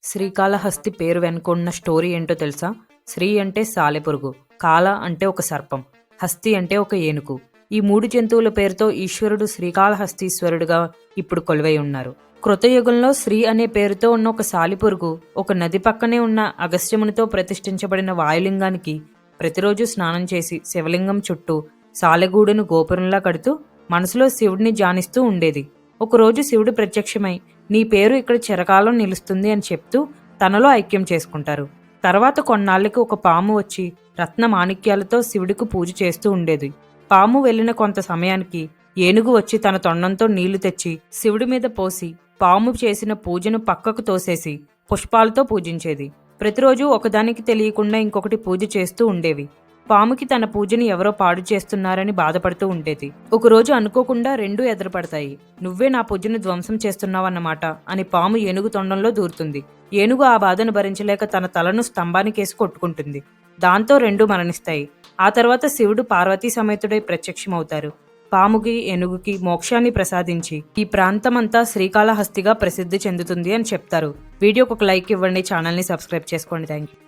శ్రీకాళహస్తి పేరు వెనుకున్న స్టోరీ ఏంటో తెలుసా? శ్రీ అంటే సాలెపురుగు, కాల అంటే ఒక సర్పం, హస్తి అంటే ఒక ఏనుగు. ఈ మూడు జంతువుల పేరుతో ఈశ్వరుడు శ్రీకాళహస్తీశ్వరుడుగా ఇప్పుడు కొలువై ఉన్నారు. కృతయుగంలో శ్రీ అనే పేరుతో ఉన్న ఒక సాలిపురుగు ఒక నది పక్కనే ఉన్న అగస్త్యమునితో ప్రతిష్ఠించబడిన వాయులింగానికి ప్రతిరోజు స్నానం చేసి శివలింగం చుట్టూ సాలెగూడును గోపురంలా కడుతూ మనసులో శివుడిని ధ్యానిస్తూ ఉండేది. ఒకరోజు శివుడు ప్రత్యక్షమై నీ పేరు ఇక్కడ చిరకాలం నిలుస్తుంది అని చెప్తూ తనలో ఐక్యం చేసుకుంటారు. తర్వాత కొన్నాళ్ళకి ఒక పాము వచ్చి రత్న మాణిక్యాలతో శివుడికి పూజ చేస్తూ ఉండేది. పాము వెళ్ళిన కొంత సమయానికి ఏనుగు వచ్చి తన తొండంతో నీళ్లు తెచ్చి శివుడి మీద పోసి పాము చేసిన పూజను పక్కకు తోసేసి పుష్పాలతో పూజించేది. ప్రతిరోజు ఒకదానికి తెలియకుండా ఇంకొకటి పూజ చేస్తూ ఉండేవి. పాముకి తన పూజని ఎవరో పాడు చేస్తున్నారని బాధపడుతూ ఉండేది. ఒకరోజు అనుకోకుండా రెండూ ఎదురుపడతాయి. నువ్వే నా పూజను ధ్వంసం చేస్తున్నావన్నమాట అని పాము ఏనుగు తొండంలో దూరుతుంది. ఏనుగు ఆ బాధను భరించలేక తన తలను స్తంభానికేసి కొట్టుకుంటుంది. దాంతో రెండూ మరణిస్తాయి. ఆ తర్వాత శివుడు పార్వతీ సమేతుడై ప్రత్యక్షమవుతారు. పాముకి ఏనుగుకి మోక్షాన్ని ప్రసాదించి ఈ ప్రాంతమంతా శ్రీకాళహస్తిగా ప్రసిద్ధి చెందుతుంది అని చెప్తారు. వీడియోకి ఒక లైక్ ఇవ్వండి, ఛానల్ని సబ్స్క్రైబ్ చేసుకోండి. Thank you.